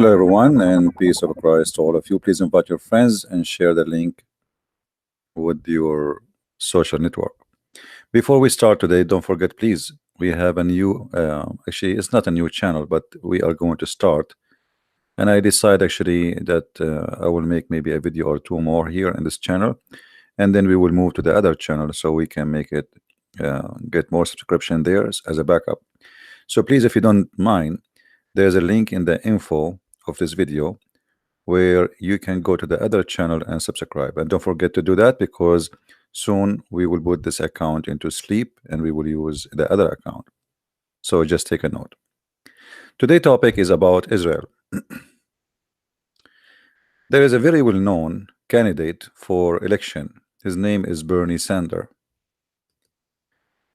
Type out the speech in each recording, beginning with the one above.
Hello, everyone, and peace of Christ to all of you. Please invite your friends and share the link with your social network. Before we start today, don't forget, please, we have a new, actually, it's not a new channel, but we are going to start. And I decide actually that I will make maybe a video or two more here in this channel, and then we will move to the other channel so we can make it get more subscription there as a backup. So please, if you don't mind, there's a link in the info of this video where you can go to the other channel and subscribe. And don't forget to do that because soon we will put this account into sleep and we will use the other account. So just take a note. Today's topic is about Israel. There is a very well-known candidate for election. His name is Bernie Sanders.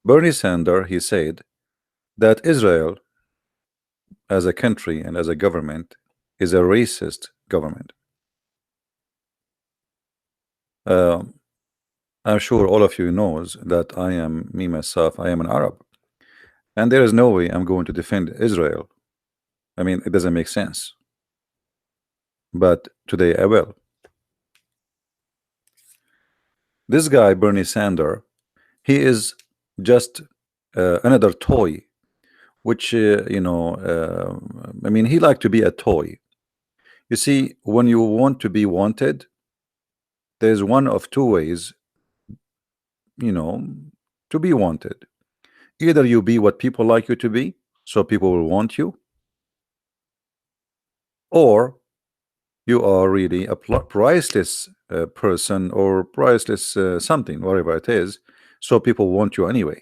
Bernie Sanders, he said that Israel as a country and as a government is a racist government. I'm sure all of you knows that I am, me myself, I am an Arab. And there is no way I'm going to defend Israel. I mean, it doesn't make sense. But today I will. This guy, Bernie Sanders, he is just another toy, which, I mean, he like to be a toy. You see, when you want to be wanted, there's one of two ways, to be wanted. Either you be what people like you to be, so people will want you, or you are really a priceless person or priceless something, whatever it is, so people want you anyway.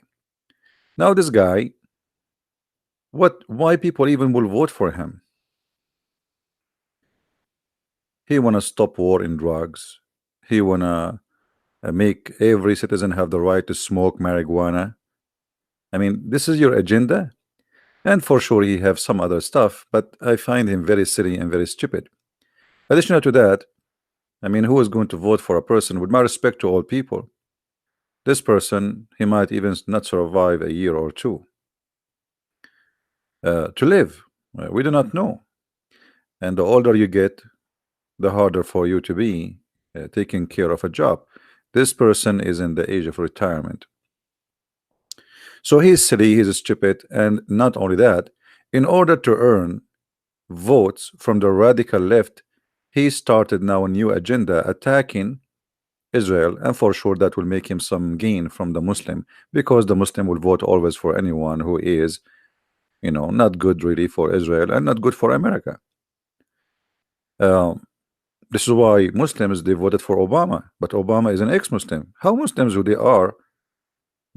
Now this guy, why people even will vote for him? He wanna stop war in drugs. He wanna make every citizen have the right to smoke marijuana. I mean, this is your agenda, and for sure he have some other stuff, but I find him very silly and very stupid. Additional to that, I mean, who is going to vote for a person, with my respect to all people, this person, he might even not survive a year or two to live. We do not know. And the older you get, the harder for you to be taking care of a job. This person is in the age of retirement. So he's silly, he's stupid, and not only that, in order to earn votes from the radical left, he started now a new agenda attacking Israel, and for sure that will make him some gain from the Muslim, because the Muslim will vote always for anyone who is, not good really for Israel and not good for America. This is why Muslims, they voted for Obama, but Obama is an ex-Muslim. How Muslims who they are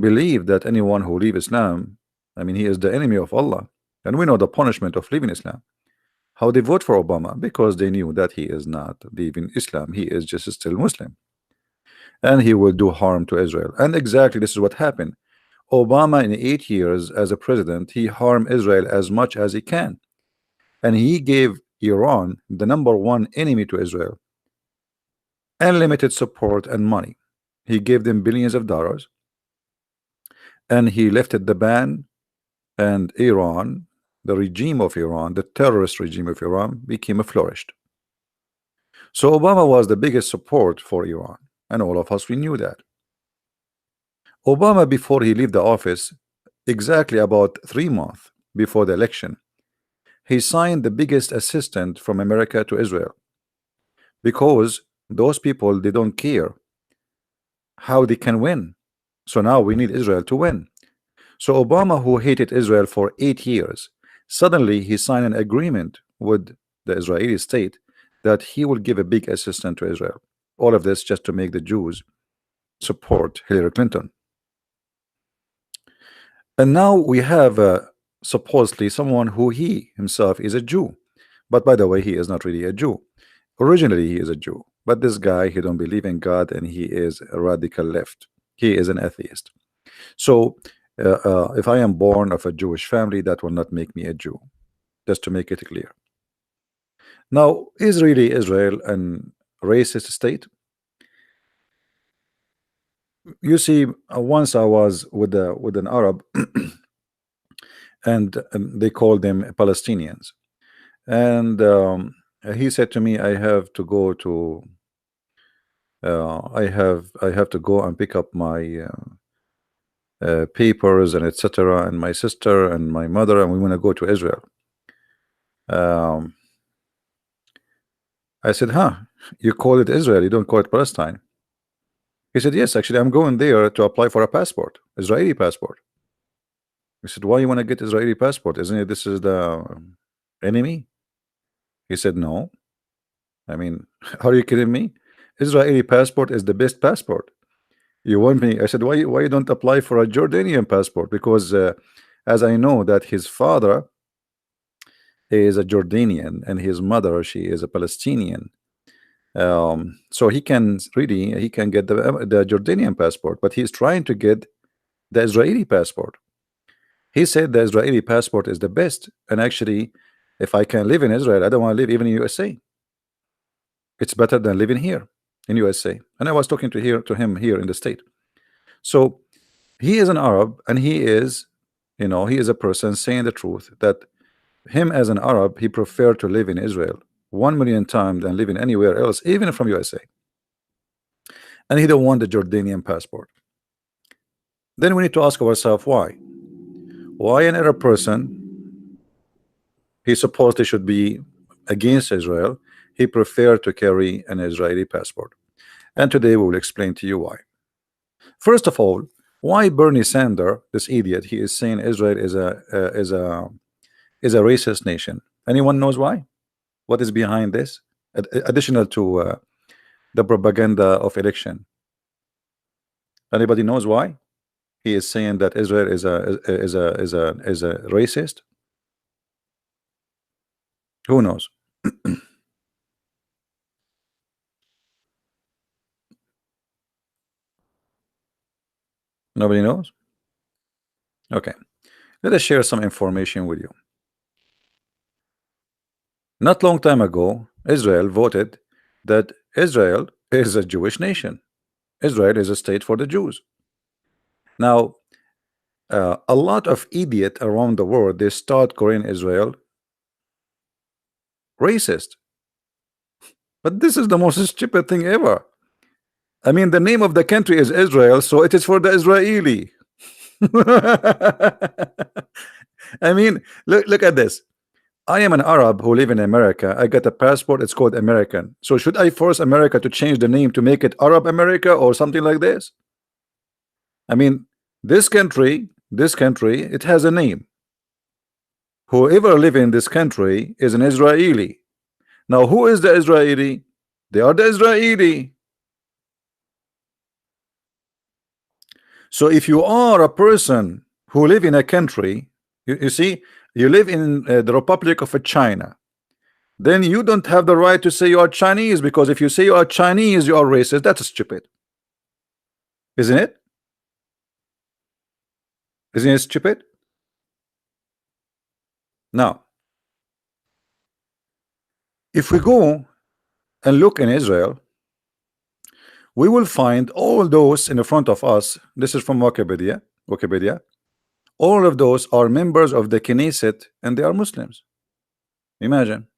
believe that anyone who leave Islam, I mean, he is the enemy of Allah, and we know the punishment of leaving Islam. How they vote for Obama? Because they knew that he is not leaving Islam, he is just still Muslim, and he will do harm to Israel. And exactly this is what happened. Obama, in 8 years as a president, he harmed Israel as much as he can, and he gave Iran, the #1 enemy to Israel, unlimited support and money. He gave them billions of dollars, and he lifted the ban, and Iran, the regime of Iran, the terrorist regime of Iran, became flourished. So Obama was the biggest support for Iran, and all of us, we knew that. Obama, before he left the office, exactly about 3 months before the election, he signed the biggest assistance from America to Israel, because those people, they don't care how they can win. So now we need Israel to win. So Obama, who hated Israel for 8 years, suddenly he signed an agreement with the Israeli state that he will give a big assistance to Israel. All of this just to make the Jews support Hillary Clinton. And now we have supposedly someone who he himself is a Jew, but by the way, he is not really a Jew. Originally he is a Jew, but this guy, he don't believe in God, and he is a radical left. He is an atheist. So if I am born of a Jewish family, that will not make me a Jew, just to make it clear. Now, is really Israel an racist state? You see, once I was with an Arab, and they called them Palestinians, And he said to me, I have to go to I have to go and pick up my papers and etc. and my sister and my mother, and we want to go to Israel. um, I said, huh, you call it Israel, you don't call it Palestine. He said, yes, actually I'm going there to apply for a passport, Israeli passport. I said, why you want to get Israeli passport? Isn't it this is the enemy? He said, no. I mean, are you kidding me? Israeli passport is the best passport. You want me? I said, why you don't apply for a Jordanian passport? Because as I know that his father is a Jordanian and his mother, she is a Palestinian. So he can get the Jordanian passport, but he's trying to get the Israeli passport. He said the Israeli passport is the best, and actually, if I can live in Israel, I don't want to live even in USA. It's better than living here in USA. And I was talking to him here in the state. So he is an Arab, and he is, he is a person saying the truth that him as an Arab, he preferred to live in Israel 1,000,000 times than living anywhere else, even from USA. And he don't want the Jordanian passport. Then we need to ask ourselves why. Why an Arab person, he supposed he should be against Israel, he preferred to carry an Israeli passport. And today we will explain to you why. First of all, why Bernie Sanders, this idiot, he is saying Israel is a racist nation. Anyone knows why? What is behind this? Additional to the propaganda of election. Anybody knows why he is saying that Israel is a racist? Who knows? Nobody knows. Okay, let us share some information with you. Not long time ago, Israel voted that Israel is a Jewish nation. Israel is a state for the Jews. Now, a lot of idiots around the world, they start calling Israel racist. But this is the most stupid thing ever. I mean, the name of the country is Israel, so it is for the Israeli. I mean, look at this. I am an Arab who live in America. I got a passport, it's called American. So should I force America to change the name to make it Arab America or something like this? I mean, this country, it has a name. Whoever live in this country is an Israeli. Now, who is the Israeli? They are the Israeli. So if you are a person who live in a country, you see, you live in the Republic of China, then you don't have the right to say you are Chinese, because if you say you are Chinese, you are racist. That's stupid, isn't it? Isn't it stupid? Now, if we go and look in Israel, we will find all those in the front of us. This is from Wikipedia. All of those are members of the Knesset, and they are Muslims. Imagine.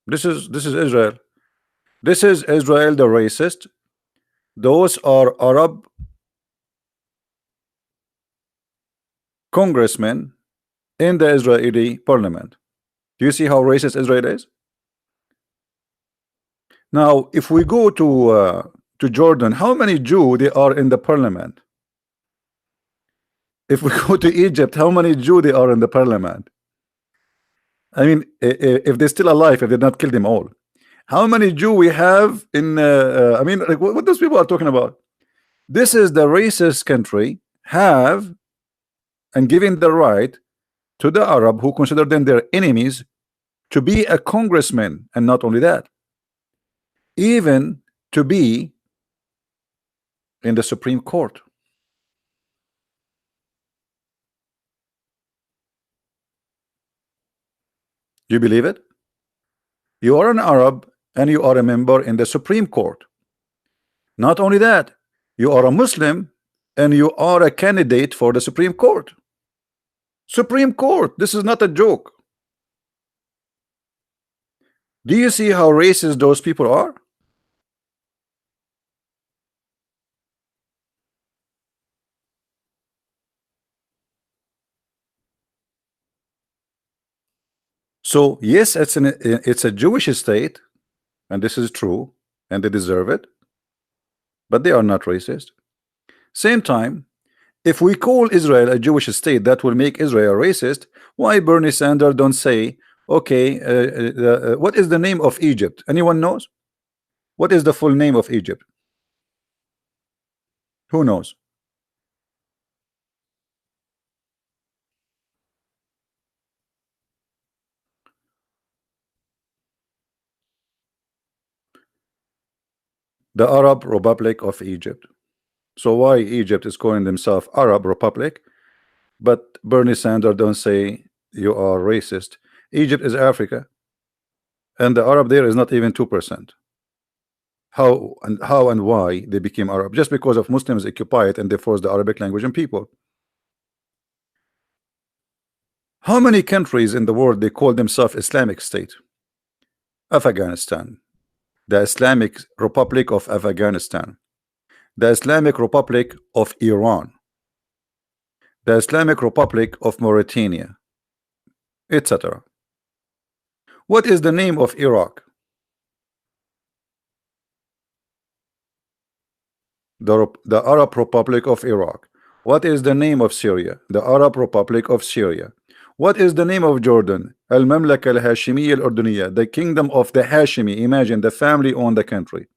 This is Israel. This is Israel, the racist. Those are Arab congressmen in the Israeli parliament. Do you see how racist Israel is? Now, if we go to Jordan, how many Jews they are in the parliament? If we go to Egypt, how many Jews they are in the parliament? I mean, if they're still alive, if they not killed them all, how many Jews we have in? I mean, like, what those people are talking about? This is the racist country have and giving the right to the Arab who consider them their enemies to be a congressman, and not only that, even to be in the Supreme Court. Do you believe it? You are an Arab and you are a member in the Supreme Court. Not only that, you are a Muslim and you are a candidate for the Supreme Court. Supreme Court. This is not a joke. Do you see how racist those people are? So yes, it's a Jewish state, and this is true, and they deserve it, but they are not racist. Same time, if we call Israel a Jewish state, that will make Israel racist. Why Bernie Sanders don't say, okay, what is the name of Egypt? Anyone knows? What is the full name of Egypt? Who knows? The Arab Republic of Egypt. So why Egypt is calling themselves Arab Republic, but Bernie Sanders don't say you are racist? Egypt is Africa, and the Arab there is not even 2%. How and why they became Arab? Just because of Muslims occupy it and they force the Arabic language and people. How many countries in the world they call themselves Islamic State? Afghanistan, the Islamic Republic of Afghanistan, the Islamic Republic of Iran, the Islamic Republic of Mauritania, etc. What is the name of Iraq? The Arab Republic of Iraq. What is the name of Syria? The Arab Republic of Syria. What is the name of Jordan? Al-Mamlaka al-Hashimiyya al-Urduniyya, the kingdom of the Hashimi. Imagine the family owned the country.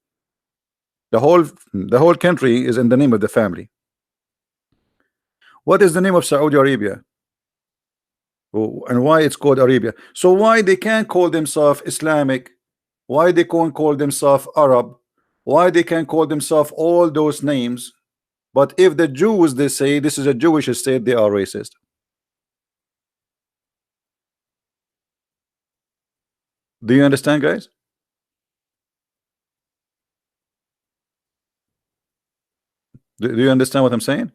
The whole country is in the name of the family. What is the name of Saudi Arabia? Oh, and why it's called Arabia? So why they can't call themselves Islamic? Why they can't call themselves Arab? Why they can call themselves all those names? But if the Jews, they say this is a Jewish state, they are racist. Do you understand, guys? Do you understand what I'm saying?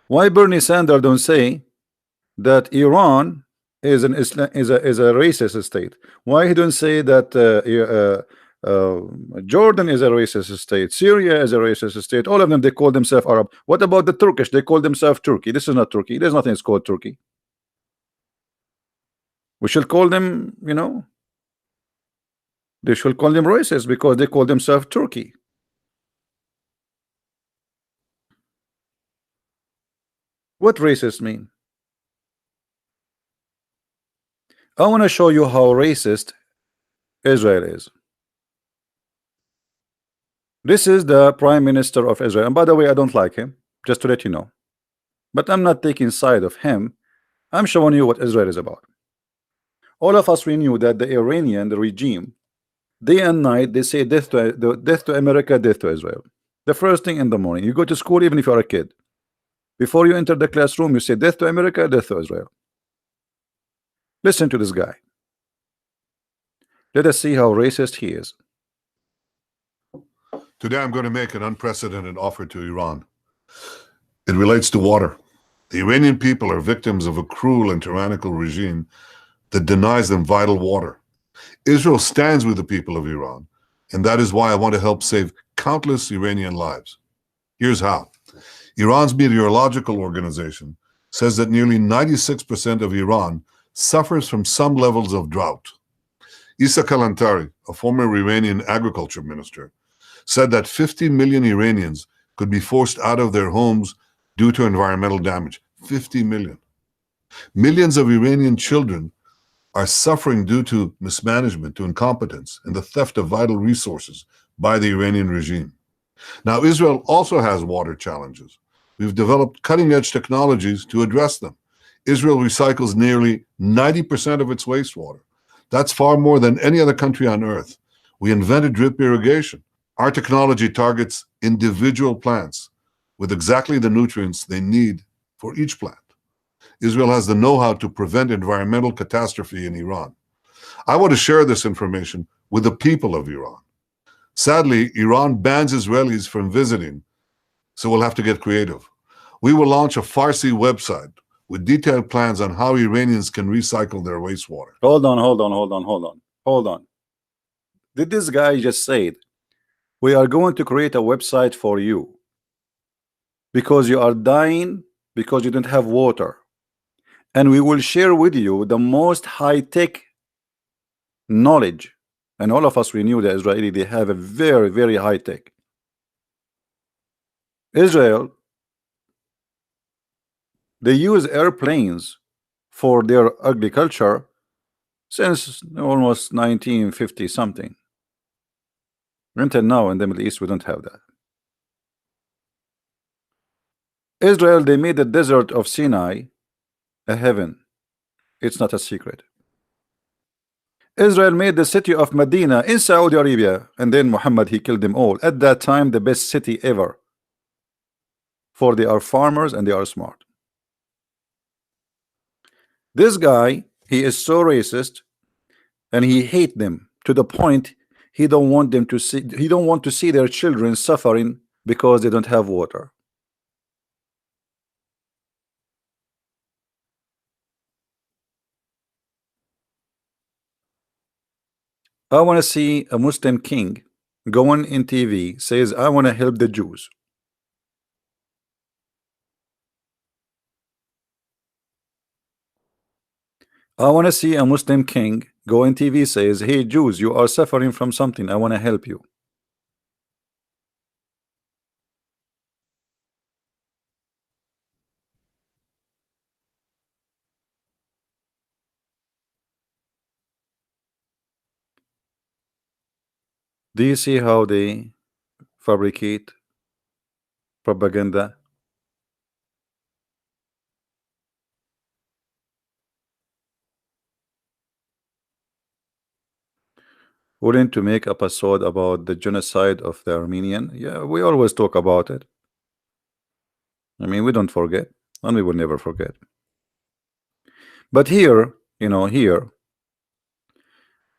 Why Bernie Sanders don't say that Iran is an is a racist state? Why he don't say that Jordan is a racist state, Syria is a racist state? All of them, they call themselves Arab. What about the Turkish? They call themselves Turkey. This is not Turkey. There's nothing called Turkey. We should call them, you know, they should call them racist because they call themselves Turkey. What racist mean? I want to show you how racist Israel is. This is the Prime Minister of Israel, and by the way, I don't like him, just to let you know. But I'm not taking side of him. I'm showing you what Israel is about. All of us, we knew that the Iranian regime, day and night, they say death to America, death to Israel. The first thing in the morning, you go to school, even if you're a kid, before you enter the classroom, you say death to America, death to Israel. Listen to this guy. Let us see how racist he is. Today I'm going to make an unprecedented offer to Iran. It relates to water. The Iranian people are victims of a cruel and tyrannical regime that denies them vital water. Israel stands with the people of Iran, and that is why I want to help save countless Iranian lives. Here's how. Iran's meteorological organization says that nearly 96% of Iran suffers from some levels of drought. Issa Kalantari, a former Iranian agriculture minister, said that 50 million Iranians could be forced out of their homes due to environmental damage. 50 million. Millions of Iranian children are suffering due to mismanagement, to incompetence, and the theft of vital resources by the Iranian regime. Now, Israel also has water challenges. We've developed cutting-edge technologies to address them. Israel recycles nearly 90% of its wastewater. That's far more than any other country on earth. We invented drip irrigation. Our technology targets individual plants with exactly the nutrients they need for each plant. Israel has the know-how to prevent environmental catastrophe in Iran. I want to share this information with the people of Iran. Sadly, Iran bans Israelis from visiting, so we'll have to get creative. We will launch a Farsi website with detailed plans on how Iranians can recycle their wastewater. Hold on. Did this guy just say, we are going to create a website for you because you are dying because you don't have water, and we will share with you the most high-tech knowledge? And all of us, we knew that Israeli, they have a very, very high-tech. Israel, they use airplanes for their agriculture since almost 1950 something. Until now in the Middle East we don't have that. Israel, they made the desert of Sinai a heaven. It's not a secret. Israel made the city of Medina in Saudi Arabia, and then Muhammad, he killed them all. At that time, the best city ever, for they are farmers and they are smart. This guy, he is so racist, and he hate them to the point he don't want them to see, he don't want to see their children suffering because they don't have water. I want to see a Muslim king going in TV, says, I want to help the Jews. I want to see a Muslim king go in TV, says, hey Jews, you are suffering from something, I want to help you. Do you see how they fabricate propaganda? Willing to make episode about the genocide of the Armenian? Yeah, we always talk about it. I mean, we don't forget, and we will never forget. But here, you know, here,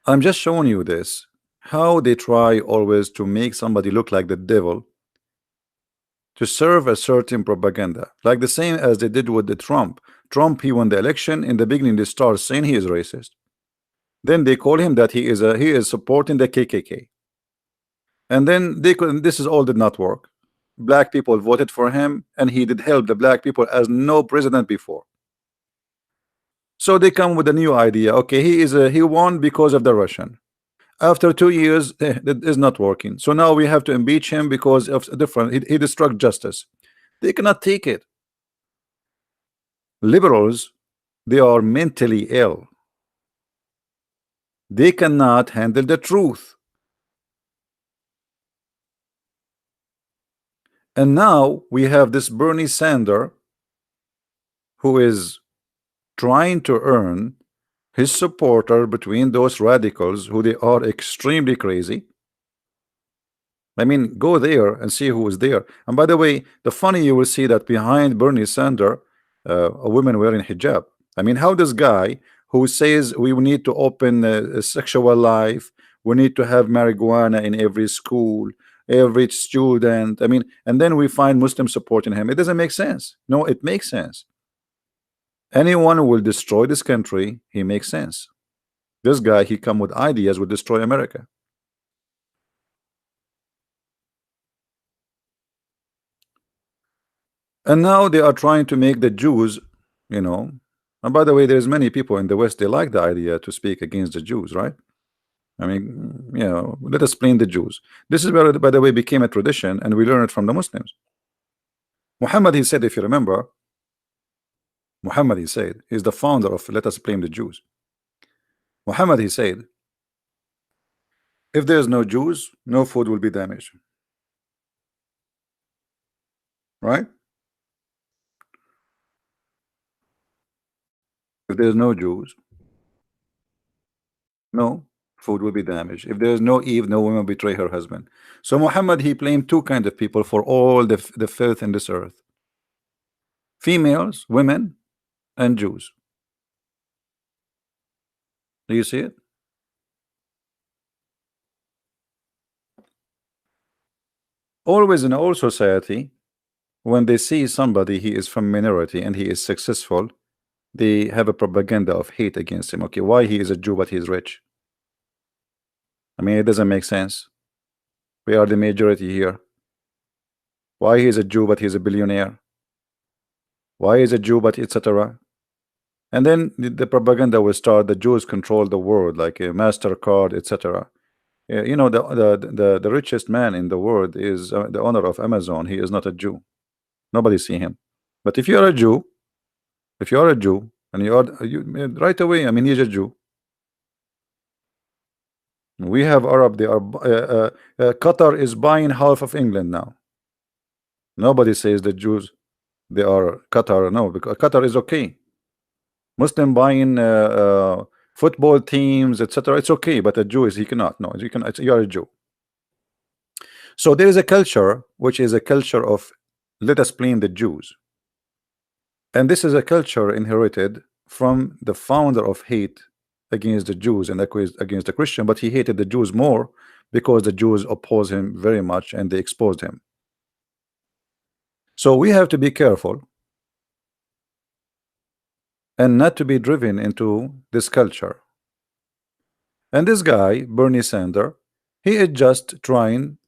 I'm just showing you this, how they try always to make somebody look like the devil to serve a certain propaganda, like the same as they did with the Trump. Trump, he won the election. In the beginning, they start saying he is racist. Then they call him that he is supporting the KKK. And then they could, this is all did not work. Black people voted for him, and he did help the black people as no president before. So they come with a new idea. Okay, he won because of the Russian. After 2 years, that is not working. So now we have to impeach him because of a different. He destroyed justice. They cannot take it. Liberals, they are mentally ill. They cannot handle the truth. And now we have this Bernie Sanders who is trying to earn his supporter between those radicals who they are extremely crazy. I mean, go there and see who is there. And by the way, the funny, you will see that behind Bernie Sanders, a woman wearing hijab. I mean, how this guy who says we need to open a sexual life, we need to have marijuana in every school, every student. I mean, and then we find Muslims supporting him. It doesn't make sense. No, it makes sense. Anyone who will destroy this country, he makes sense. This guy, he come with ideas, will destroy America. And now they are trying to make the Jews, you know. And by the way, there's many people in the West, they like the idea to speak against the Jews, right? I mean, you know, let us blame the Jews. This is where, by the way, became a tradition, and we learn it from the Muslims. Muhammad, he said, if you remember, Muhammad, he said, he's the founder of let us blame the Jews. Muhammad, he said, if there's no Jews, no food will be damaged. Right? If there's no Jews, no food will be damaged. If there's no Eve, no woman betray her husband. So Muhammad, he blamed two kinds of people for all the filth in this earth: females, women, and Jews. Do you see it? Always in all society, when they see somebody, he is from minority and he is successful, they have a propaganda of hate against him. Okay, why he is a Jew but he's rich? I mean, it doesn't make sense. We are the majority here. Why he is a Jew but he's a billionaire? Why is a Jew but etc.? And then the propaganda will start. The Jews control the world, like a MasterCard, etc. You know, the richest man in the world is the owner of Amazon. He is not a Jew. Nobody see him. But if you are a Jew, if you are a Jew and right away, I mean, he's a Jew. We have Arab. They are Qatar is buying half of England now. Nobody says the Jews they are Qatar. No, because Qatar is okay. Muslim buying football teams, etc. It's okay, but a Jew is he cannot. No, you can. You are a Jew. So there is a culture which is a culture of let us blame the Jews, and this is a culture inherited from the founder of hate against the Jews and against the Christian. But he hated the Jews more because the Jews oppose him very much and they exposed him. So we have to be careful and not to be driven into this culture. And this guy, Bernie Sanders, he is just trying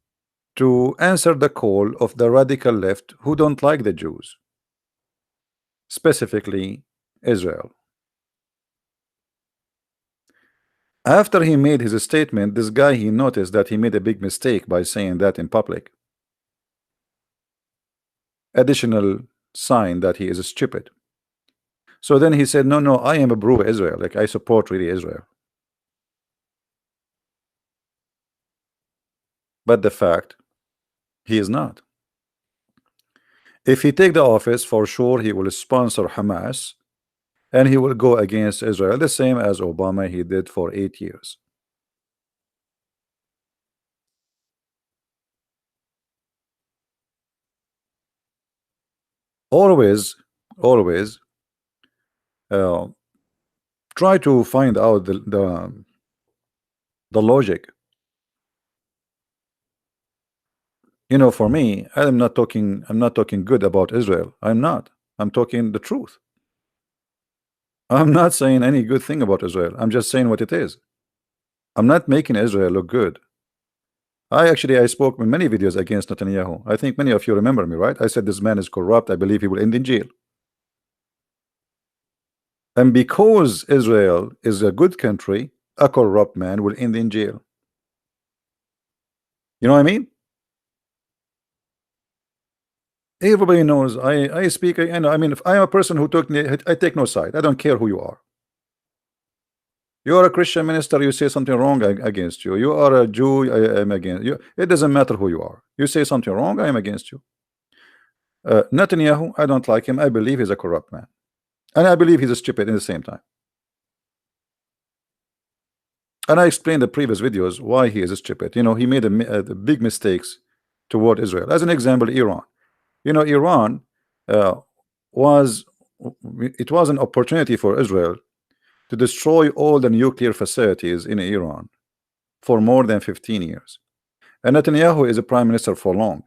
to answer the call of the radical left who don't like the Jews, specifically Israel. After he made his statement, this guy, he noticed that he made a big mistake by saying that in public. Additional sign that he is stupid. So then he said, no, I am a pro-Israel, like I support really Israel. But the fact, he is not. If he take the office, for sure he will sponsor Hamas and he will go against Israel, the same as Obama he did for 8 years. Always try to find out the logic. You know, for me, I'm not talking good about Israel. I'm not. I'm talking the truth. I'm not saying any good thing about Israel. I'm just saying what it is. I'm not making Israel look good. I spoke in many videos against Netanyahu. I think many of you remember me, right? I said this man is corrupt. I believe he will end in jail. And because Israel is a good country, a corrupt man will end in jail. You know what I mean? Everybody knows I speak. I know. I mean, if I am a person who I take no side. I don't care who you are. You are a Christian minister. You say something wrong against you. You are a Jew. I am against you. It doesn't matter who you are. You say something wrong. I am against you. Netanyahu, I don't like him. I believe he's a corrupt man, and I believe he's a stupid in the same time. And I explained in the previous videos why he is a stupid. You know, he made a big mistakes toward Israel. As an example, Iran. You know, Iran was an opportunity for Israel to destroy all the nuclear facilities in Iran for more than 15 years. And Netanyahu is a prime minister for long.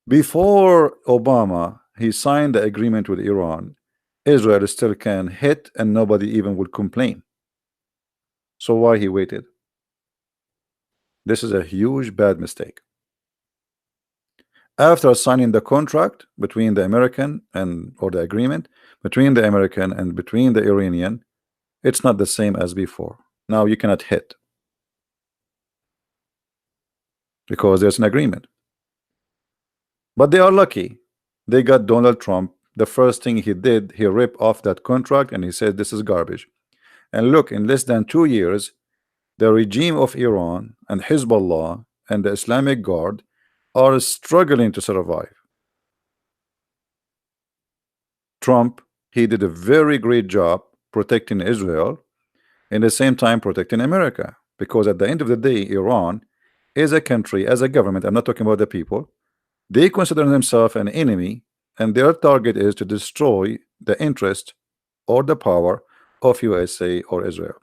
Before Obama, he signed the agreement with Iran. Israel still can hit and nobody even would complain. So why he waited? This is a huge bad mistake. After signing the contract between the American or the agreement between the American and between the Iranian, it's not the same as before. Now you cannot hit because there's an agreement. But they are lucky. They got Donald Trump. The first thing he did, he ripped off that contract and he said this is garbage. And look, in less than 2 years, the regime of Iran and Hezbollah and the Islamic Guard are struggling to survive. Trump, he did a very great job protecting Israel and at the same time protecting America, because at the end of the day, Iran is a country, as a government, I'm not talking about the people, they consider themselves an enemy and their target is to destroy the interest or the power of USA or Israel.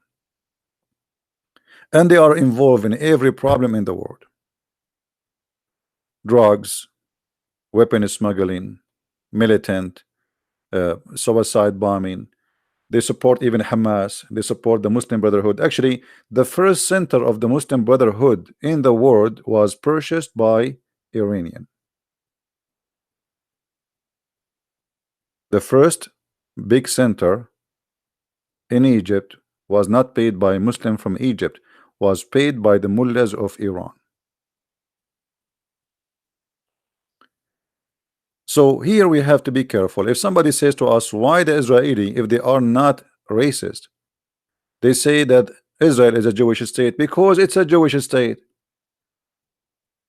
And they are involved in every problem in the world. Drugs, weapon smuggling, militant, suicide bombing. They support even Hamas. They support the Muslim Brotherhood. Actually, the first center of the Muslim Brotherhood in the world was purchased by Iranian. The first big center in Egypt was not paid by Muslim from Egypt, was paid by the mullahs of Iran. So here we have to be careful. If somebody says to us, why the Israeli, if they are not racist, they say that Israel is a Jewish state because it's a Jewish state.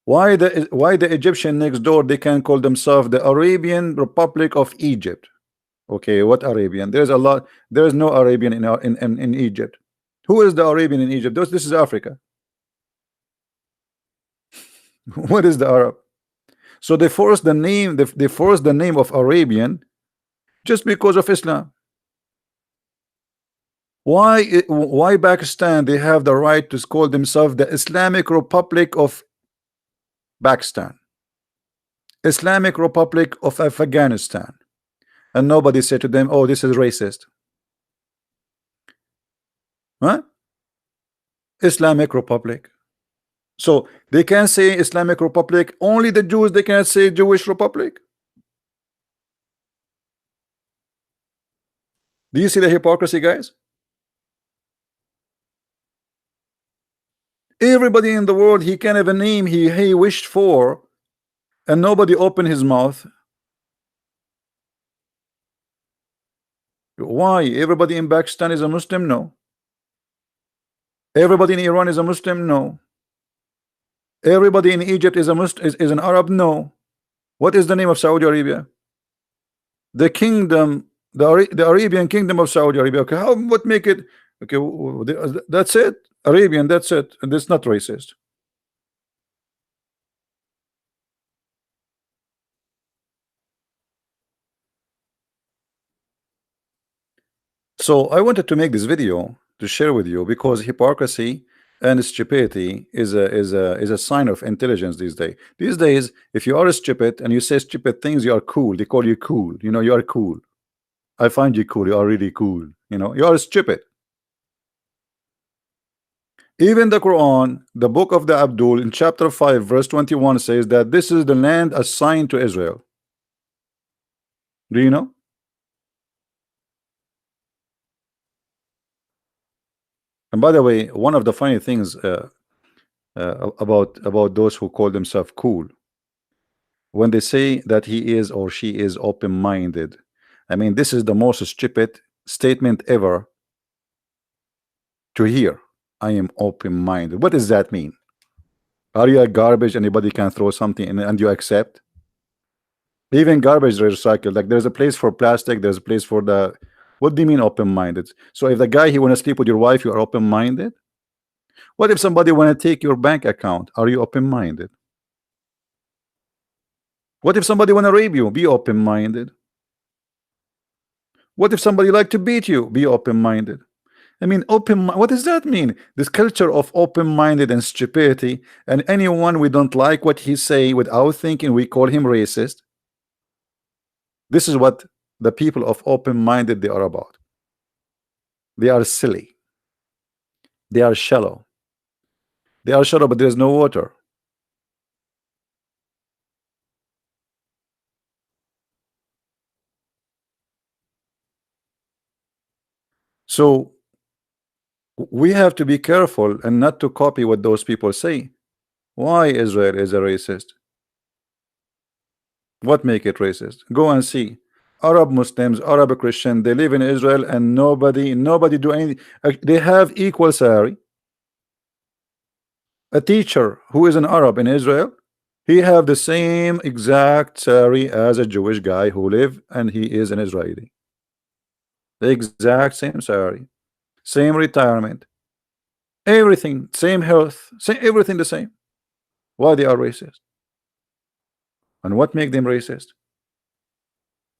Why the Egyptian next door, they can call themselves the Arabian Republic of Egypt? Okay, what Arabian? There's a lot. There is no Arabian in Egypt. Who is the Arabian in Egypt? This is Africa. What is the Arab? So they forced the name. They forced the name of Arabian just because of Islam. Why Pakistan? They have the right to call themselves the Islamic Republic of Pakistan, Islamic Republic of Afghanistan, and nobody said to them, "Oh, this is racist." Huh? Islamic Republic. So they can say Islamic Republic. Only the Jews. They cannot say Jewish Republic. Do you see the hypocrisy, guys? Everybody in the world, he can have a name he wished for, and nobody opened his mouth. Why? Everybody in Pakistan is a Muslim? No. Everybody in Iran is a Muslim? No. Everybody in Egypt is a Muslim, is an Arab? No. What is the name of Saudi Arabia? The kingdom, the Arabian kingdom of Saudi Arabia. Okay, what make it? Okay, that's it. Arabian, that's it. And it's not racist. So I wanted to make this video to share with you because hypocrisy and stupidity is a sign of intelligence these days. These days, if you are stupid and you say stupid things, you are cool. They call you cool. You know, you are cool. I find you cool. You are really cool. You know, you are stupid. Even the Quran, the book of the Abdul, in chapter 5, verse 21, says that this is the land assigned to Israel. Do you know? And by the way, one of the funny things about those who call themselves cool, when they say that he is or she is open-minded, I mean, this is the most stupid statement ever to hear. I am open-minded. What does that mean? Are you a garbage? Anybody can throw something in and you accept? Even garbage recycled. Like there's a place for plastic, there's a place for the. What do you mean open-minded? So if the guy he want to sleep with your wife, you are open-minded? What if somebody want to take your bank account? Are you open-minded? What if somebody want to rape you? Be open-minded. What if somebody like to beat you? Be open-minded. I mean, what does that mean? This culture of open-minded and stupidity, and anyone we don't like what he say without thinking, we call him racist. This is what the people of open-minded they are about. They are silly. They are shallow. They are shallow, but there is no water. So we have to be careful and not to copy what those people say. Why Israel is a racist? What make it racist? Go and see. Arab Muslims, Arab Christian, they live in Israel and nobody do anything. They have equal salary. A teacher who is an Arab in Israel, he have the same exact salary as a Jewish guy who live and he is an Israeli. The exact same salary, same retirement, everything, same health, same everything the same. Why they are racist? And what make them racist?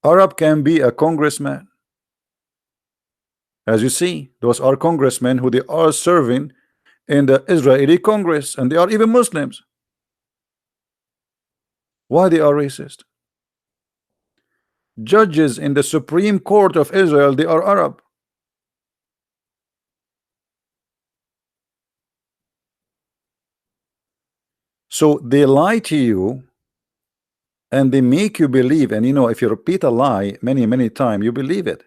Arab can be a congressman. As you see, those are congressmen who they are serving in the Israeli Congress, and they are even Muslims. Why they are racist? judges in the Supreme Court of Israel, they are Arab. So they lie to you and they make you believe, and you know, if you repeat a lie many times, you believe it.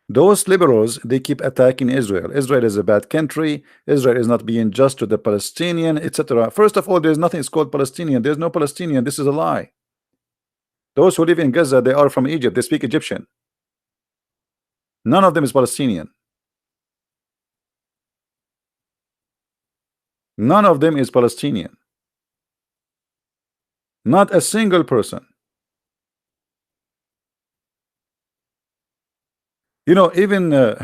Those liberals, they keep attacking Israel. Israel is a bad country. Israel is not being just to the Palestinian, etc. First of all, there's nothing called Palestinian. There's no Palestinian. This is a lie. Those who live in Gaza, they are from Egypt. They speak Egyptian. None of them is Palestinian. None of them is Palestinian. Not a single person. You know, even let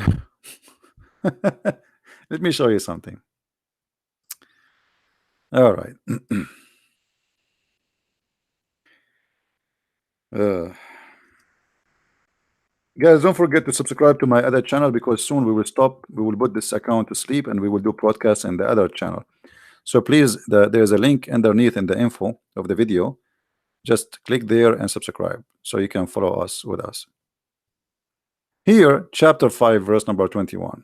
me show you something. All right. Guys, don't forget to subscribe to my other channel, because soon we will stop. We will put this account to sleep and we will do podcasts in the other channel. So please, there's a link underneath in the info of the video. Just click there and subscribe so you can follow us with us. Here, chapter 5, verse number 21.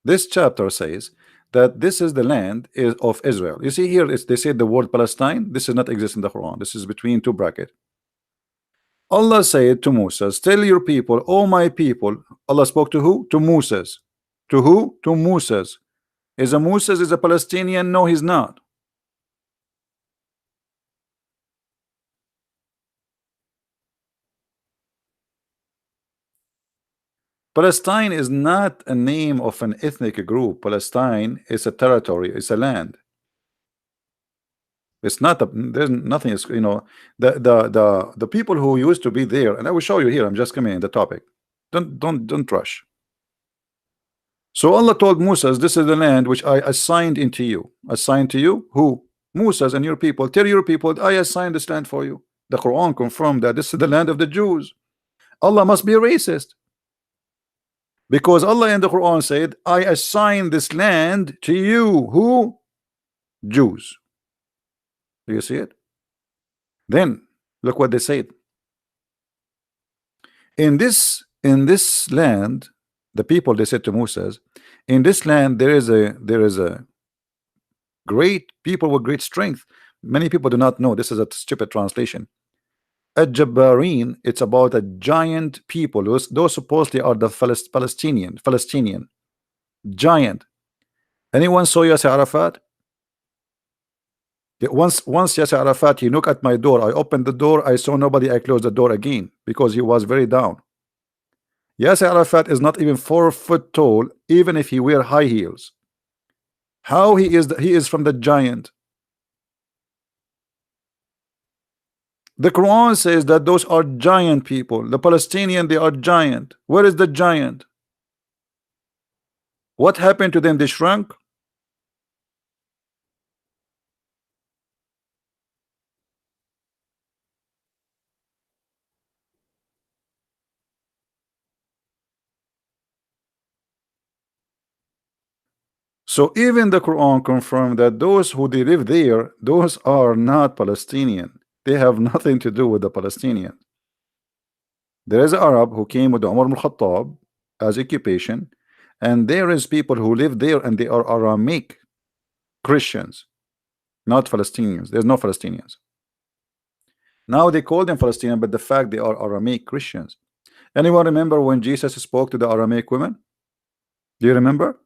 This chapter says that this is the land of Israel. You see here, they say the word Palestine. This does not exist in the Quran. This is between two brackets. Allah said to Moses, tell your people, oh my people. Allah spoke to who? To Moses. To who? To Moses. Is a Moses is a Palestinian? No, he's not. Palestine is not a name of an ethnic group. Palestine is a territory, it's a land. It's not there's nothing is, you know, the people who used to be there, and I will show you here. I'm just coming in the topic. Don't rush. So Allah told Moses, this is the land which I assigned into you. Assigned to you? Who? Moses and your people. Tell your people, I assigned this land for you. The Quran confirmed that this is the land of the Jews. Allah must be a racist, because Allah in the Quran said, I assign this land to you. Who? Jews. Do you see it? Then look what they said. In this land, the people, they said to Moses, in this land there is a great people with great strength. Many people do not know. This is a stupid translation. Al-Jabbarin, it's about a giant people. Those supposedly are the Palestinian giant. Anyone saw Yasser Arafat? Once Yasser Arafat, he knocked at my door. I opened the door. I saw nobody. I closed the door again because he was very down. Yasser Arafat is not even 4 foot tall, even if he wear high heels. How he is from the giant. The Quran says that those are giant people. The Palestinian, they are giant. Where is the giant? What happened to them? They shrunk. So even the Quran confirmed that those who they live there, those are not Palestinian. They have nothing to do with the Palestinians. There is an Arab who came with Umar ibn Khattab as occupation, and there is people who live there and they are Aramic Christians, not Palestinians. There's no Palestinians. Now they call them Palestinian, but the fact they are Aramic Christians. Anyone remember when Jesus spoke to the Aramic women? Do you remember?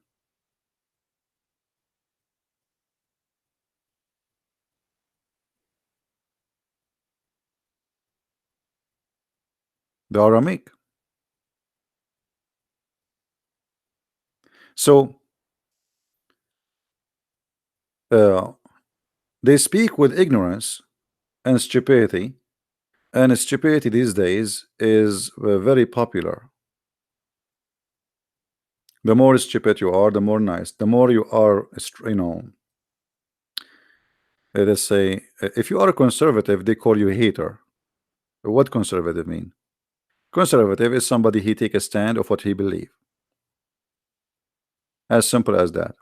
The Aramic. So they speak with ignorance and stupidity, and stupidity these days is very popular. The more stupid you are, the more nice. The more you are, you know, let's say, if you are a conservative, they call you a hater. What conservative mean? Conservative is somebody he take a stand of what he believe. As simple as that.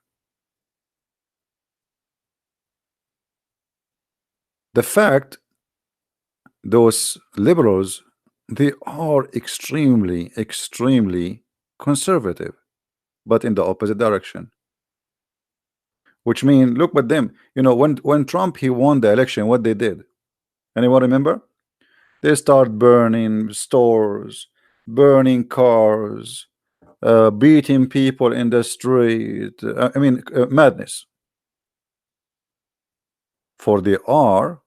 The fact those liberals, they are extremely conservative, but in the opposite direction. Which means, look at them. You know, when Trump he won the election, what they did? Anyone remember? They start burning stores, burning cars, beating people in the street. I mean, madness. For they are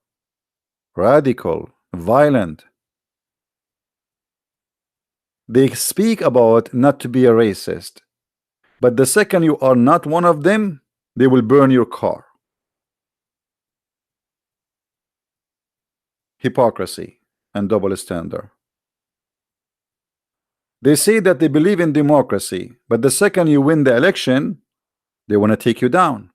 radical, violent. They speak about not to be a racist, but the second you are not one of them, they will burn your car. Hypocrisy and double standard. They say that they believe in democracy, but the second you win the election, they want to take you down.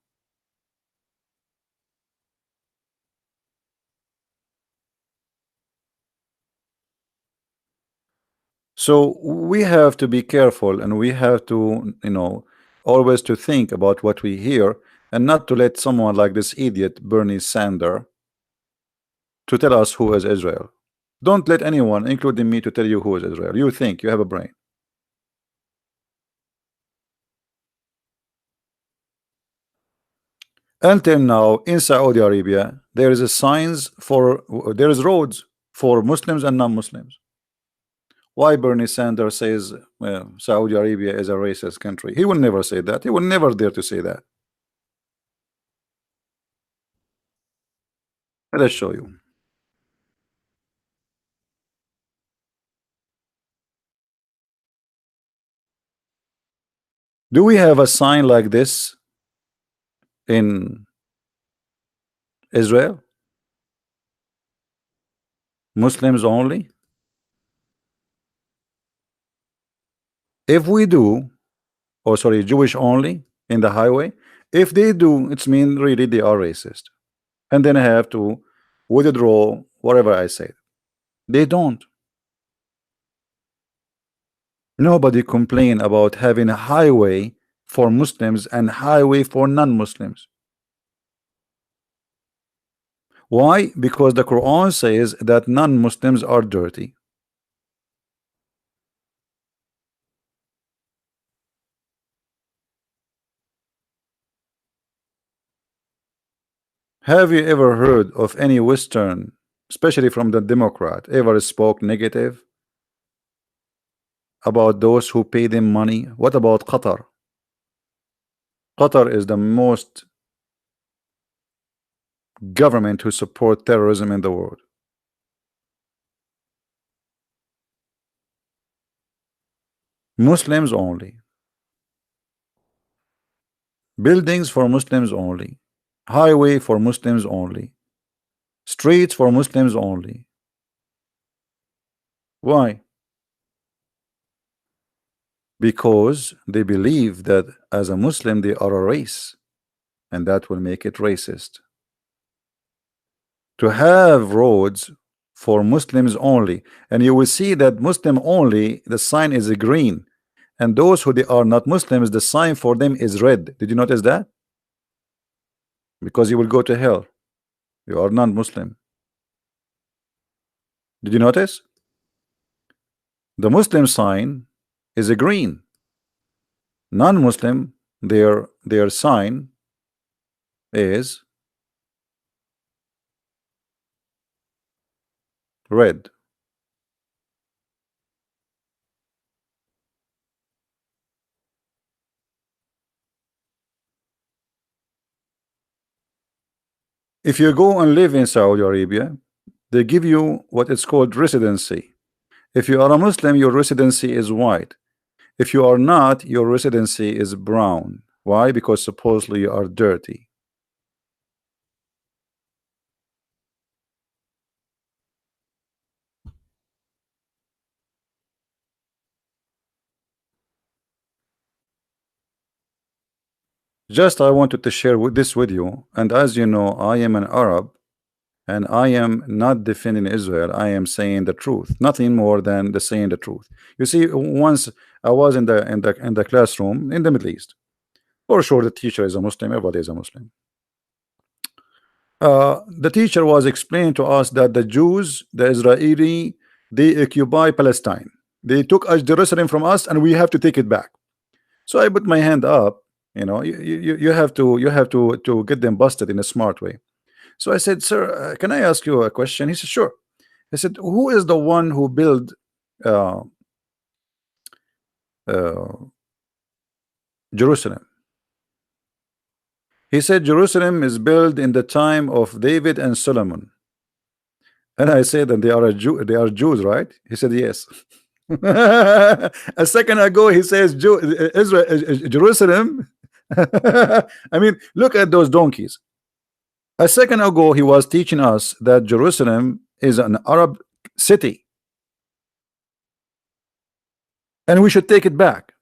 So we have to be careful, and we have to, you know, always to think about what we hear, and not to let someone like this idiot Bernie Sanders to tell us who is Israel. Don't let anyone, including me, to tell you who is Israel. You think you have a brain. Until now, in Saudi Arabia, there is a signs for, there is roads for Muslims and non-Muslims. Why Bernie Sanders says Saudi Arabia is a racist country? He will never say that. He will never dare to say that. Let us show you. Do we have a sign like this in Israel? Muslims only? If we do, or sorry, Jewish only in the highway, if they do, it's mean really they are racist. And then I have to withdraw whatever I said. They don't. Nobody complain about having a highway for Muslims and highway for non-Muslims. Why? Because the Quran says that non-Muslims are dirty. Have you ever heard of any Western, especially from the Democrat, ever spoke negative about those who pay them money? What about Qatar? Qatar is the most government who support terrorism in the world. Muslims only. Buildings for Muslims only. Highway for Muslims only. Streets for Muslims only. Why? Because they believe that as a Muslim they are a race, and that will make it racist. To have roads for Muslims only, and you will see that Muslim only, the sign is a green, and those who they are not Muslims, the sign for them is red. Did you notice that? Because you will go to hell. You are non-Muslim. Did you notice? The Muslim sign is a green. Non-Muslim, their sign is red. If you go and live in Saudi Arabia, they give you what is called residency. If you are a Muslim, your residency is white. If you are not, your residency is brown. Why? Because supposedly you are dirty. Just I wanted to share this with you, and as you know, I am an Arab, and I am not defending Israel. I am saying the truth, nothing more than the saying the truth. You see, once I was in the classroom in the Middle East. For sure, the teacher is a Muslim. Everybody is a Muslim. The teacher was explaining to us that the Jews, the Israeli, they occupy Palestine. They took us Jerusalem from us, and we have to take it back. So I put my hand up. You know, you have to get them busted in a smart way. So I said, sir, can I ask you a question? He said, sure. I said, who is the one who built uh, Jerusalem? He said Jerusalem is built in the time of David and Solomon. And I said, that they are they are Jews, right? He said, yes. A second ago, he says Jerusalem. I mean, look at those donkeys. A second ago, he was teaching us that Jerusalem is an Arab city, and we should take it back.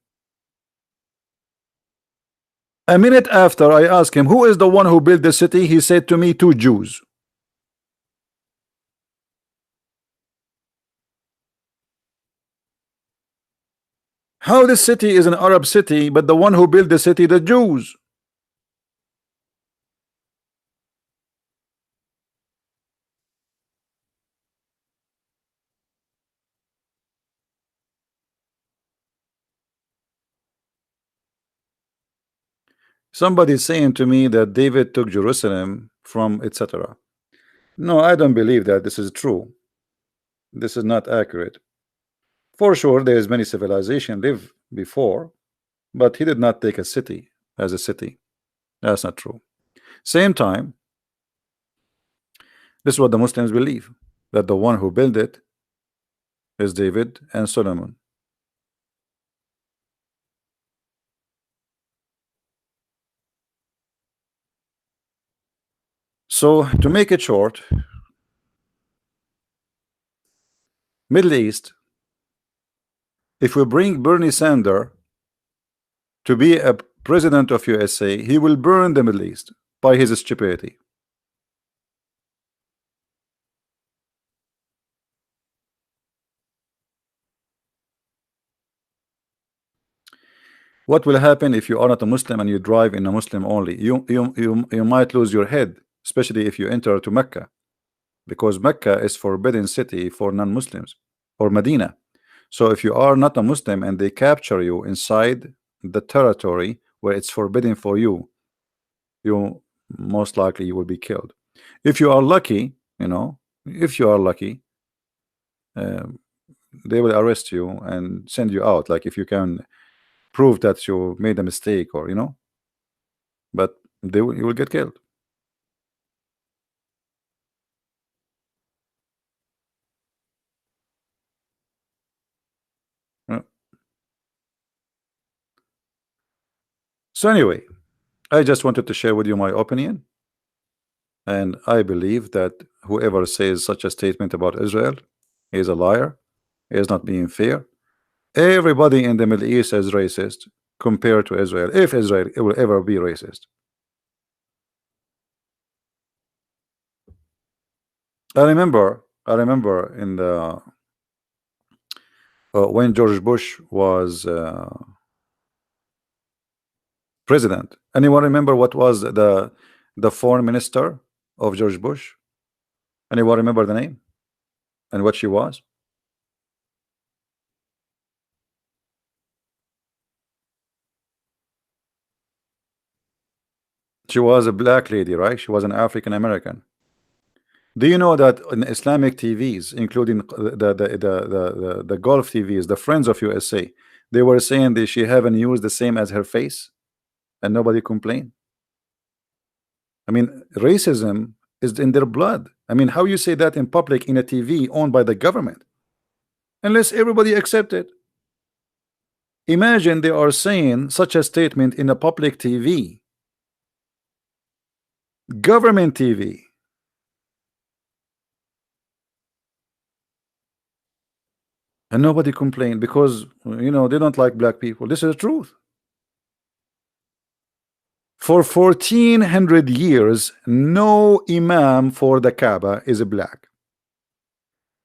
A minute after, I asked him, who is the one who built the city? He said to me, 2 Jews. How this city is an Arab city, but the one who built the city, the Jews? Somebody saying to me that David took Jerusalem from etc. No, I don't believe that this is true. This is not accurate. For sure, there is many civilization live before, but he did not take a city as a city. That's not true. Same time, this is what the Muslims believe, that the one who built it is David and Solomon. So to make it short, Middle East, if we bring Bernie Sanders to be a president of USA, he will burn the Middle East by his stupidity. What will happen if you are not a Muslim and you drive in a Muslim only? You might lose your head, especially if you enter to Mecca, because Mecca is forbidden city for non-Muslims, or Medina. So if you are not a Muslim and they capture you inside the territory where it's forbidden for you, you most likely you will be killed. If you are lucky, you know, if you are lucky, they will arrest you and send you out, like if you can prove that you made a mistake, or you know, but you will get killed. So anyway, I just wanted to share with you my opinion, and I believe that whoever says such a statement about Israel is a liar, is not being fair. Everybody in the Middle East is racist compared to Israel, if Israel will ever be racist. I remember in the when George Bush was president. Anyone remember what was the foreign minister of George Bush? Anyone remember the name and what she was? She was a black lady, right? She was an African American. Do you know that in Islamic TVs, including the Gulf TVs, the Friends of USA, they were saying that she haven't used the same as her face, and nobody complained? I mean, racism is in their blood. I mean, how you say that in public in a TV owned by the government, unless everybody accept it? Imagine they are saying such a statement in a public TV, government TV. And nobody complained because, you know, they don't like black people. This is the truth. For 1400 years, no imam for the Kaaba is black.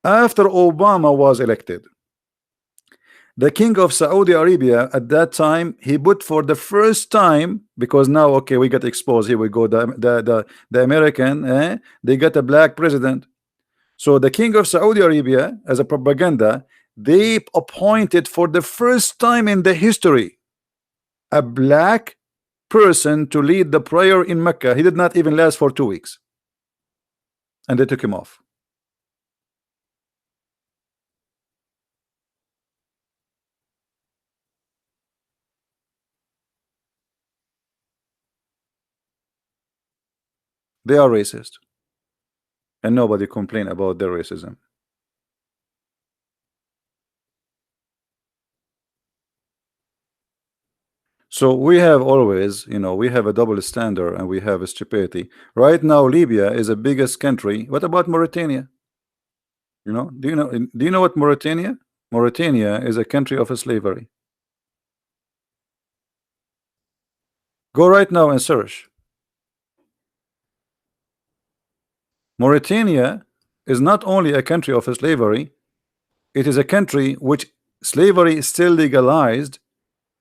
After Obama was elected, The king of Saudi Arabia at that time, he put for the first time, because now okay, we get exposed. Here we go. The American, they got a black president. So the king of Saudi Arabia, as a propaganda, they appointed for the first time in the history a black person to lead the prayer in Mecca. He did not even last for 2 weeks, and they took him off. They are racist, and nobody complain about their racism. So we have always, we have a double standard and we have a stupidity. Right now, Libya is the biggest country. What about Mauritania? Do you know what Mauritania? Mauritania is a country of slavery. Go right now and search. Mauritania is not only a country of slavery, it is a country which slavery is still legalized,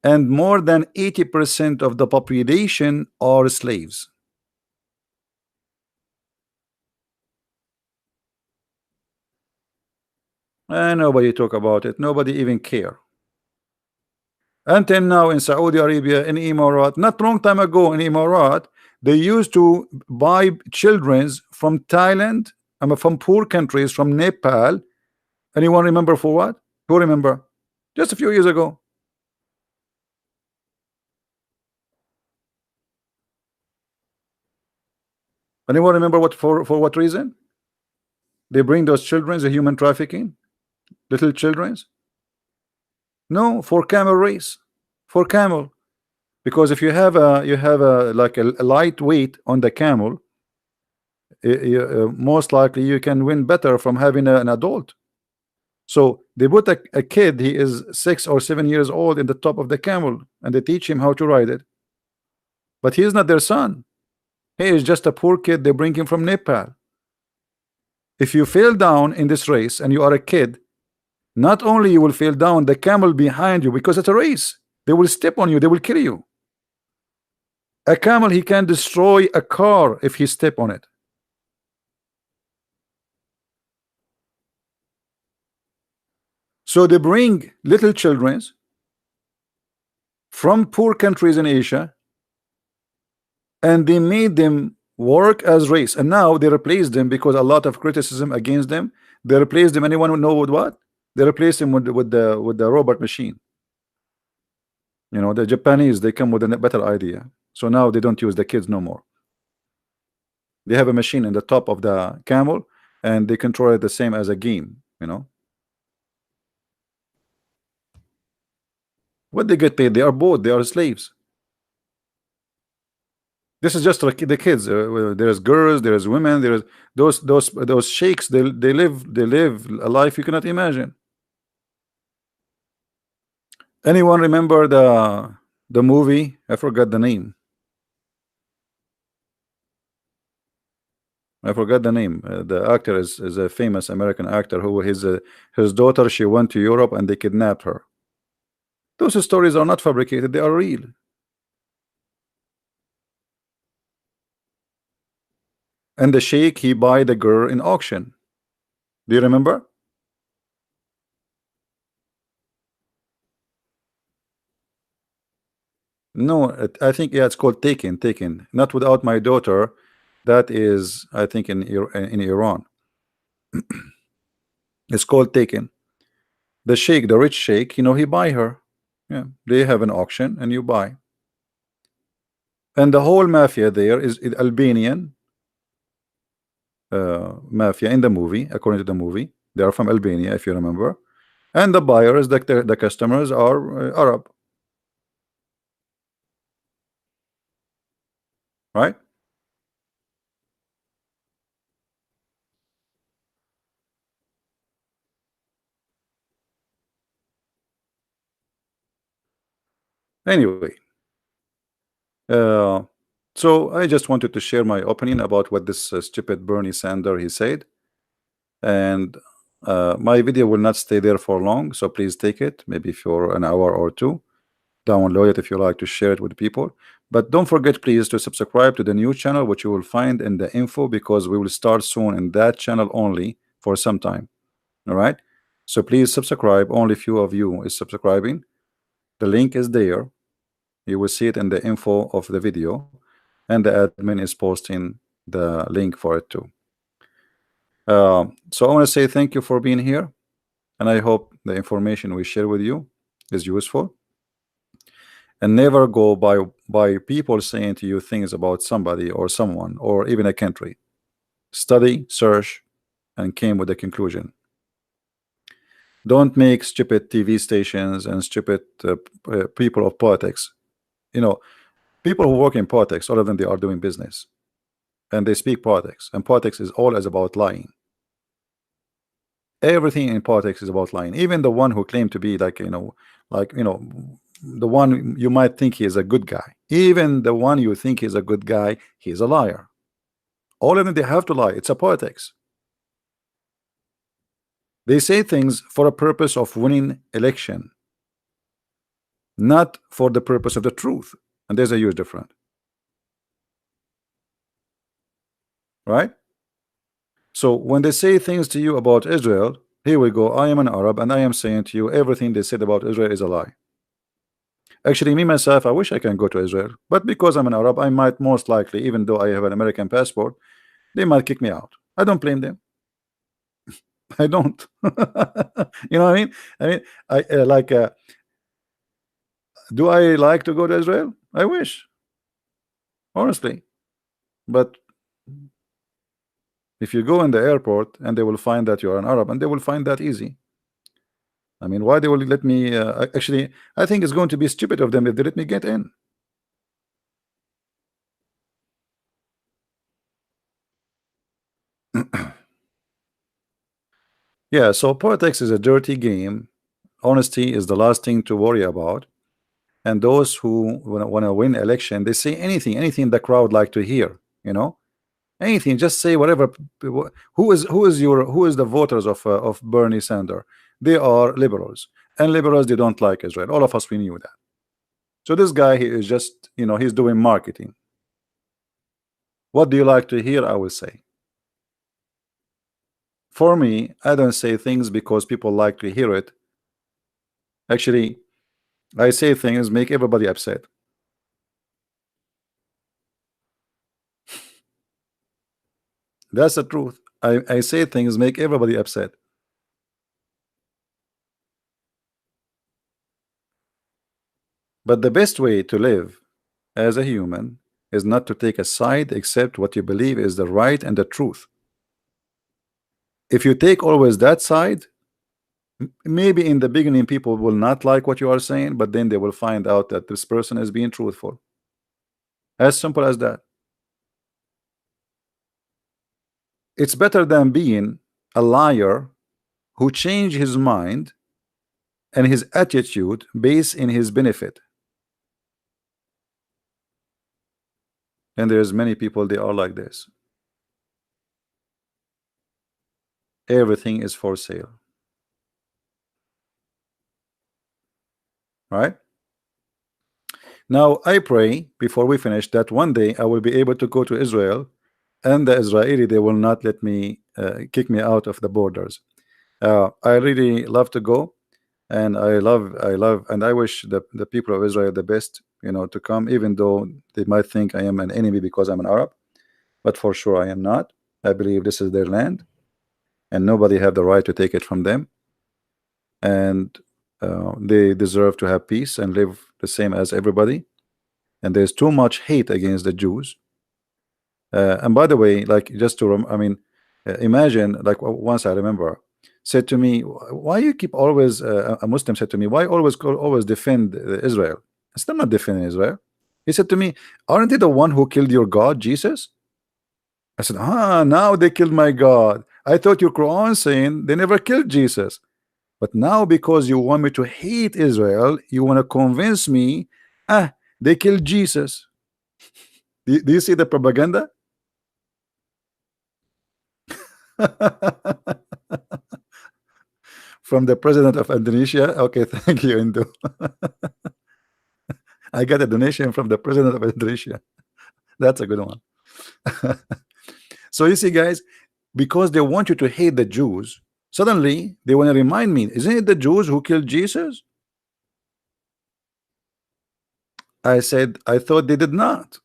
and more than 80% of the population are slaves. And nobody talk about it. Nobody even care. Until now in Saudi Arabia, in Emirat, not long time ago in Emirat, they used to buy children's from Thailand, from poor countries, from Nepal. Anyone remember for what? Who remember? Just a few years ago. Anyone remember what for what reason? They bring those children, the human trafficking, little children's. No, for camel race, for camel, because if you have a like a lightweight on the camel, most likely you can win better from having an adult. So they put a kid, he is 6 or 7 years old, in the top of the camel, and they teach him how to ride it. But he is not their son. He is just a poor kid. They bring him from Nepal. If you fail down in this race and you are a kid, not only you will fail down, the camel behind you, because it's a race, they will step on you, they will kill you. A camel, he can destroy a car if he step on it. So they bring little children from poor countries in Asia, and they made them work as race, and now they replaced them because a lot of criticism against them. They replaced them. Anyone know with what? They replaced him with the robot machine. The Japanese, they come with a better idea. So now they don't use the kids no more. They have a machine in the top of the camel, and they control it the same as a game. What they get paid? They are both. They are slaves. This is just like the kids. There's girls, there's women, there's those sheikhs. They live a life you cannot imagine. Anyone remember the movie? I forgot the name. The actor is a famous American actor who his daughter, she went to Europe and they kidnapped her. Those stories are not fabricated, they are real. And the sheikh, he buy the girl in auction. Do you remember? No, I think it's called Taken. Not Without My Daughter. That is, I think, in Iran. It's called Taken. The sheikh, the rich sheikh, he buy her. Yeah, they have an auction and you buy. And the whole mafia there is Albanian mafia in the movie. According to the movie, they are from Albania, if you remember. And the buyers, the customers are Arab. Right? Anyway, so I just wanted to share my opinion about what this stupid Bernie Sanders he said, and My video will not stay there for long, so please take it, maybe for an hour or two. Download it if you like to share it with people. But don't forget, please, to subscribe to the new channel, which you will find in the info, because we will start soon in that channel only for some time. All right, so please subscribe. Only few of you is subscribing. The link is there. You will see it in the info of the video, and the admin is posting the link for it too. So I want to say thank you for being here, and I hope the information we share with you is useful. And never go by people saying to you things about somebody or someone or even a country. Study, search, and came with a conclusion. Don't make stupid TV stations and stupid people of politics. You know, people who work in politics, all of them, they are doing business, and they speak politics, and politics is always about lying. Everything in politics is about lying. Even the one who claimed to be like the one you might think he is a good guy, even the one you think is a good guy, he's a liar. All of them, they have to lie. It's a politics. They say things for a purpose of winning election, not for the purpose of the truth. And there's a huge difference, right? So when they say things to you about Israel, here we go, I am an Arab, and I am saying to you everything they said about Israel is a lie. Actually, me myself, I wish I can go to Israel, but because I'm an Arab, I might most likely, even though I have an American passport, they might kick me out. I don't blame them. I don't. You know what I mean? I do I like to go to Israel? I wish, honestly. But if you go in the airport and they will find that you are an Arab, and they will find that easy. I mean, why they will let me? Actually, I think it's going to be stupid of them if they let me get in. Yeah, so politics is a dirty game. Honesty is the last thing to worry about. And those who want to win election, they say anything the crowd like to hear. You know, anything. Just say whatever. Who is the voters of Bernie Sanders? They are liberals, and liberals, they don't like Israel. All of us, we knew that. So this guy, he is just, he's doing marketing. What do you like to hear? I will say. For me, I don't say things because people like to hear it. Actually, I say things make everybody upset. That's the truth. I say things make everybody upset. But the best way to live as a human is not to take a side except what you believe is the right and the truth. If you take always that side, maybe in the beginning people will not like what you are saying, but then they will find out that this person is being truthful. As simple as that. It's better than being a liar who changed his mind and his attitude based in his benefit. And there's many people, they are like this. Everything is for sale. Right? Now I pray before we finish that one day I will be able to go to Israel, and the Israeli, they will not let me kick me out of the borders. I really love to go, and I love and I wish the people of Israel the best, to come, even though they might think I am an enemy because I'm an Arab, but for sure I am not. I believe this is their land, and nobody have the right to take it from them, and they deserve to have peace and live the same as everybody. And there's too much hate against the Jews. And by the way, like, just to imagine, like, once I remember said to me, why you keep always a Muslim said to me, why always defend Israel? I said, I'm not defending Israel. He said to me, aren't they the one who killed your God, Jesus? I said, now they killed my God. I thought your Quran saying they never killed Jesus. But now, because you want me to hate Israel, you want to convince me, they killed Jesus. Do you see the propaganda? from the president of Indonesia. Okay, thank you, Indo. I got a donation from the president of Indonesia. That's a good one. So you see, guys, because they want you to hate the Jews, suddenly they want to remind me, isn't it the Jews who killed Jesus? I said, I thought they did not.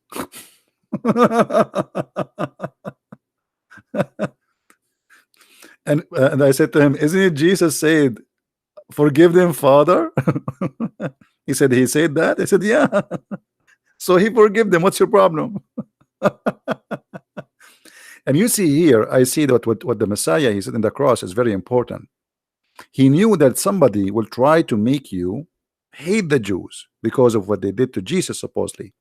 And I said to him, isn't it Jesus said, forgive them, Father? He said, he said that? I said, yeah. So he forgive them. What's your problem? And you see here, I see that what the Messiah, he said in the cross, is very important. He knew that somebody will try to make you hate the Jews because of what they did to Jesus, supposedly.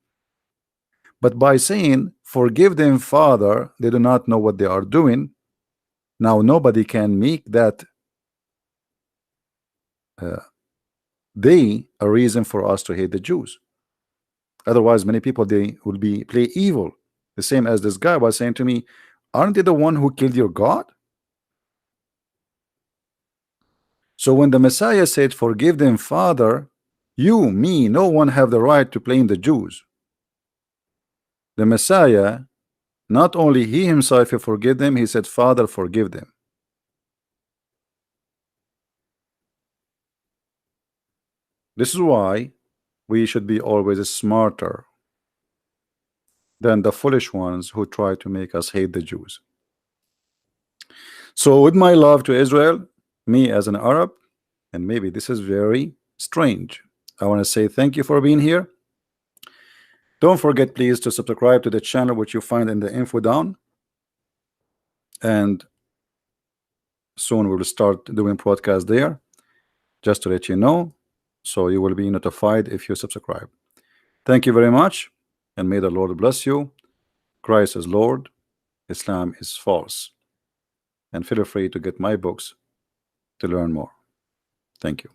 But by saying, forgive them, Father, they do not know what they are doing. Now nobody can make that they a reason for us to hate the Jews. Otherwise, many people, they will be play evil. The same as this guy was saying to me, aren't they the one who killed your God? So when the Messiah said, forgive them, Father, you, me, no one have the right to blame the Jews. The Messiah, not only he himself he forgive them, he said, Father, forgive them. This is why we should be always smarter than the foolish ones who try to make us hate the Jews. So with my love to Israel, me as an Arab, and maybe this is very strange, I want to say thank you for being here. Don't forget, please, to subscribe to the channel, which you find in the info down. And soon we will start doing broadcast there, just to let you know, so you will be notified if you subscribe. Thank you very much, and may the Lord bless you. Christ is Lord, Islam is false. And feel free to get my books to learn more. Thank you.